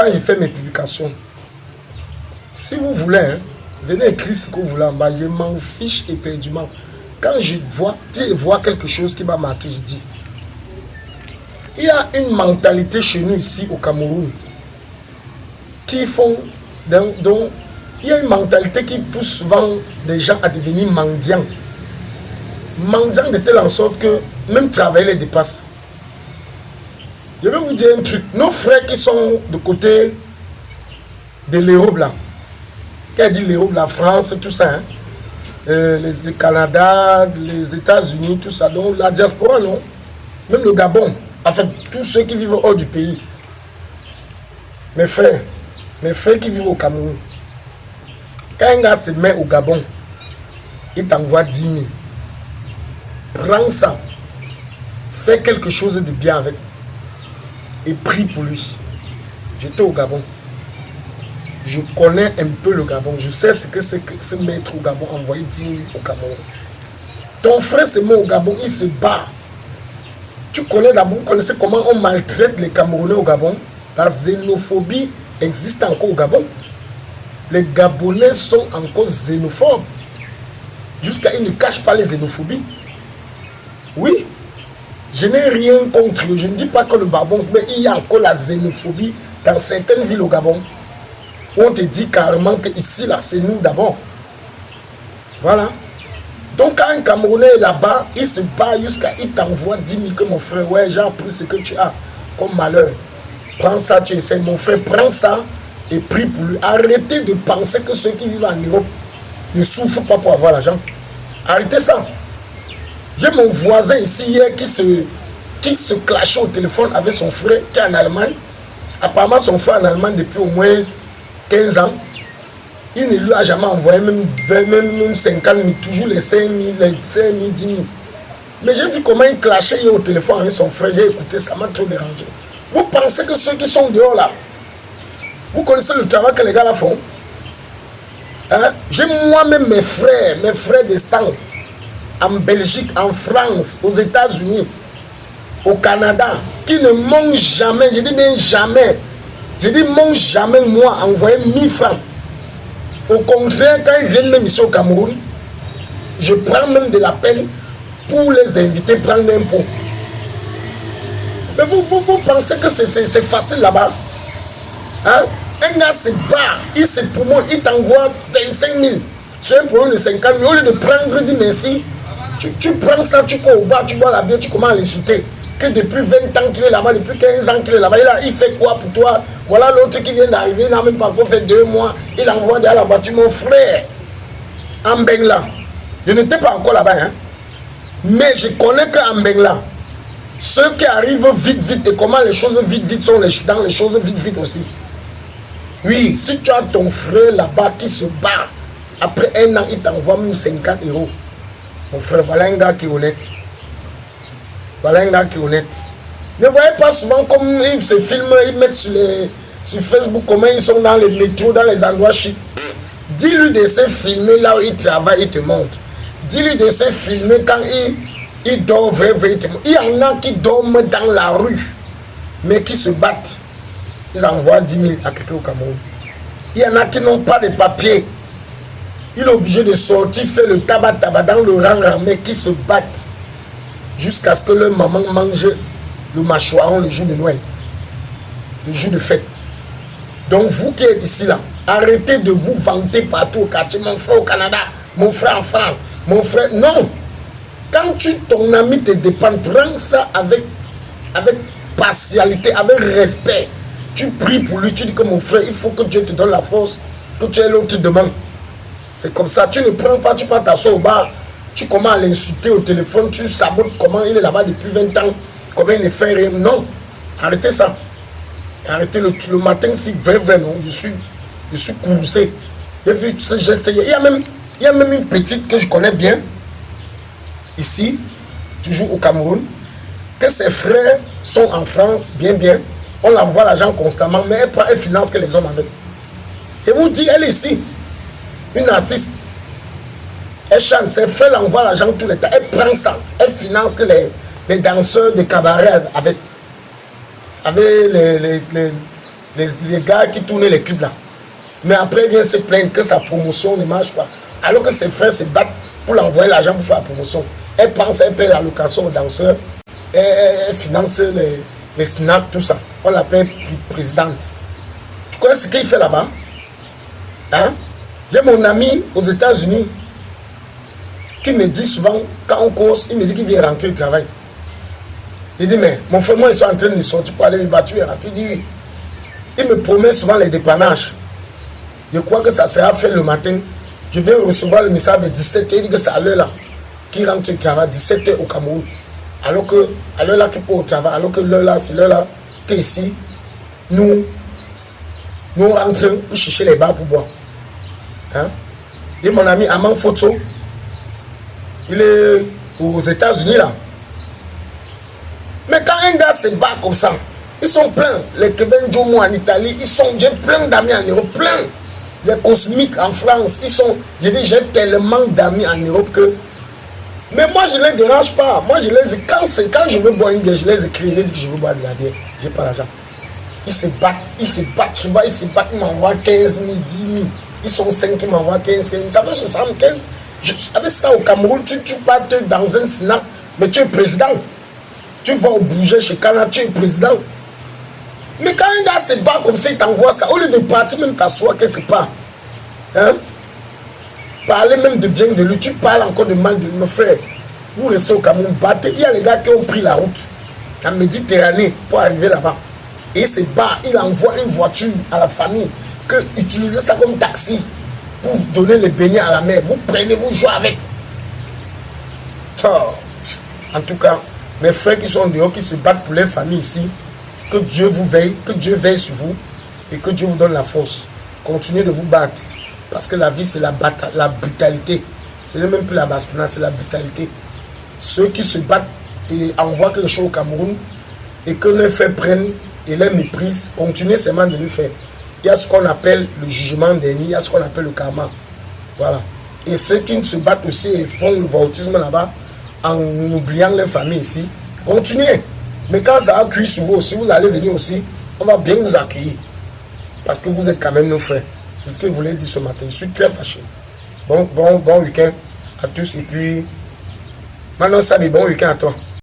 quand je fais mes publications, si vous voulez, hein, venez écrire ce que vous voulez en bas, je m'en fiche éperdument. Quand je vois quelque chose qui m'a marqué, je dis, il y a une mentalité chez nous ici au Cameroun qui font, donc il y a une mentalité qui pousse souvent des gens à devenir mendiants. Mendiants de telle en sorte que même travailler les dépasse. Je vais vous dire un truc, nos frères qui sont de côté de l'Europe là, qui a dit l'Europe, la France, tout ça, hein, le Canada, les États-Unis, tout ça, donc la diaspora, non, même le Gabon, en fait, tous ceux qui vivent hors du pays, mes frères qui vivent au Cameroun, quand un gars se met au Gabon, il t'envoie 10 000. Prends ça, fais quelque chose de bien avec et prie pour lui. J'étais au Gabon. Je connais un peu le Gabon. Je sais ce que c'est que ce maître au Gabon envoyer 10 000 au Cameroun. Ton frère se met au Gabon, il se bat. Tu connais d'abord, vous connaissez comment on maltraite les Camerounais au Gabon? La xénophobie existe encore au Gabon. Les Gabonais sont encore xénophobes. Jusqu'à ils ne cachent pas les xénophobies. Oui, je n'ai rien contre. Je ne dis pas que le Gabon, mais il y a encore la xénophobie dans certaines villes au Gabon. Où on te dit carrément que ici, là, c'est nous d'abord. Voilà. Donc, quand un Camerounais est là-bas, il se bat jusqu'à, il t'envoie 10 000 que mon frère, ouais, j'ai appris ce que tu as comme malheur. Prends ça, tu essaies. Mon frère, prends ça et prie pour lui. Arrêtez de penser que ceux qui vivent en Europe ne souffrent pas pour avoir l'argent. Arrêtez ça. J'ai mon voisin ici hier qui se clashait au téléphone avec son frère qui est en Allemagne. Apparemment, son frère en Allemagne depuis au moins 15 ans. Il ne lui a jamais envoyé même 20, même 50 000, toujours les 5 000, les 5 000, 10 000. Mais j'ai vu comment il clashait hier au téléphone avec son frère. J'ai écouté, ça m'a trop dérangé. Vous pensez que ceux qui sont dehors là, vous connaissez le travail que les gars là font? Hein? J'ai moi-même mes frères de sang, en Belgique, en France, aux États-Unis, au Canada, qui ne m'ont jamais, je dis bien jamais, je dis m'ont jamais moi envoyé 1000 francs. Au contraire, quand ils viennent même ici au Cameroun, je prends même de la peine pour les inviter prendre un pot. Mais vous pensez que c'est facile là-bas? Hein? Un gars se bat, il se promote, il t'envoie 25 000 sur un problème de 50 000. Au lieu de prendre, il dit merci. Tu prends ça, tu cours au bar, tu bois la bière, tu commences à l'insulter. Que depuis 20 ans qu'il est là-bas, depuis 15 ans qu'il est là-bas, il fait quoi pour toi? Voilà l'autre qui vient d'arriver, il n'a même pas encore fait 2 mois, il envoie derrière la voiture, mon frère, en Bengla. Je n'étais pas encore là-bas, hein. Mais je connais qu'en Bengla, ceux qui arrivent vite, et comment les choses vite sont dans les choses vite aussi. Oui, si tu as ton frère là-bas qui se bat, après 1 an, il t'envoie même 50 €. Mon frère, voilà un gars qui est honnête. Voilà un gars qui est honnête. Ne voyez pas souvent comme ils se filment, ils mettent sur Facebook comment ils sont dans les métros, dans les endroits chics. Dis-lui de se filmer là où il travaille, il te montre. Dis-lui de se filmer quand il dort, vrai, il te montre. Il y en a qui dorment dans la rue, mais qui se battent. Ils envoient 10 000 à quelqu'un au Cameroun. Il y en a qui n'ont pas de papier. Il est obligé de sortir, faire le tabac dans le rang, mais qui se battent jusqu'à ce que leur maman mange le mâchoiron le jour de Noël, le jour de fête. Donc vous qui êtes ici là, arrêtez de vous vanter partout au quartier, mon frère au Canada, mon frère en France, mon frère. Non! Quand ton ami te dépend, prends ça avec partialité, avec respect. Tu pries pour lui, tu dis que mon frère, il faut que Dieu te donne la force, que tu aies l'autre demain. C'est comme ça, tu ne prends pas, tu pars t'asseoir au bar, tu commences à l'insulter au téléphone, tu sabotes comment il est là-bas depuis 20 ans, comment il ne fait rien. Non, arrêtez ça. Arrêtez le matin, si vrai, non, je suis courroucé. J'ai vu ce geste. Il y a même une petite que je connais bien, ici, toujours au Cameroun, que ses frères sont en France, bien, on l'envoie l'argent constamment, mais elle finance que les hommes avec. Et vous dites, elle est ici, une artiste. Elle chante, ses frères l'envoient l'argent tout le temps. Elle prend ça, elle finance que les danseurs de cabaret avec les gars qui tournent les clips là. Mais après, il vient se plaindre que sa promotion ne marche pas. Alors que ses frères se battent pour l'envoyer l'argent pour faire la promotion. Elle pense, elle paye la location aux danseurs. Elle finance les snacks, tout ça. On l'appelle présidente. Tu connais ce qu'il fait là-bas? Hein? J'ai mon ami aux États-Unis qui me dit souvent, quand on cause, il me dit qu'il vient rentrer au travail. Il dit, mais mon frère, moi, ils sont en train de sortir pour aller me battre et rentrer. Il dit, oui. Il me promet souvent les dépannages. Je crois que ça sera fait le matin. Je vais recevoir le message de 17h. Il dit que c'est à l'heure là qui rentre au travail, 17h au Cameroun. Alors que, à l'heure là qui peut au travail, alors que l'heure là, c'est l'heure là qu'ici, nous rentrons pour chercher les bars pour boire. Hein? Et mon ami Aman Photo, il est aux États-Unis là. Mais quand un gars se bat comme ça, ils sont pleins. Les Kevin Jomo en Italie, j'ai plein d'amis en Europe, plein. Les Cosmiques en France, j'ai tellement d'amis en Europe que. Mais moi je ne les dérange pas. Moi quand je veux boire une bière, je les écris, je dis que je veux boire de la bière. J'ai pas l'argent. Ils se battent souvent, ils m'envoient 15 000, 10 000. Ils sont 5 qui m'envoient 15 000. Ça fait 75. Avec ça au Cameroun, tu partes dans un Sénat, mais tu es président. Tu vas au bouger chez Cana, tu es président. Mais quand un gars se bat comme ça, il t'envoie ça. Au lieu de partir même t'asseoir quelque part. Hein? Parler même de bien de lui. Tu parles encore de mal de nos frères. Vous restez au Cameroun, battez. Il y a les gars qui ont pris la route en Méditerranée pour arriver là-bas. Et il se bat, il envoie une voiture à la famille. Que utilisez ça comme taxi pour donner les beignets à la mer. Vous prenez, vous jouez avec. Oh. En tout cas, mes frères qui sont dehors, qui se battent pour les familles ici, que Dieu vous veille, que Dieu veille sur vous et que Dieu vous donne la force. Continuez de vous battre. Parce que la vie, c'est la brutalité. Ce n'est même plus la bastonnade, c'est la brutalité. Ceux qui se battent et envoient quelque chose au Cameroun et que les frères prennent et les méprisent, continuez seulement de le faire. Il y a ce qu'on appelle le jugement dernier, il y a ce qu'on appelle le karma. Voilà. Et ceux qui ne se battent aussi et font le voltisme là-bas, en oubliant les familles ici, continuez. Mais quand ça a cuit sur vous aussi, vous allez venir aussi, on va bien vous accueillir. Parce que vous êtes quand même nos frères. C'est ce que je voulais dire ce matin. Je suis très fâché. Bon week-end à tous. Et puis, maintenant, ça dit bon week-end à toi.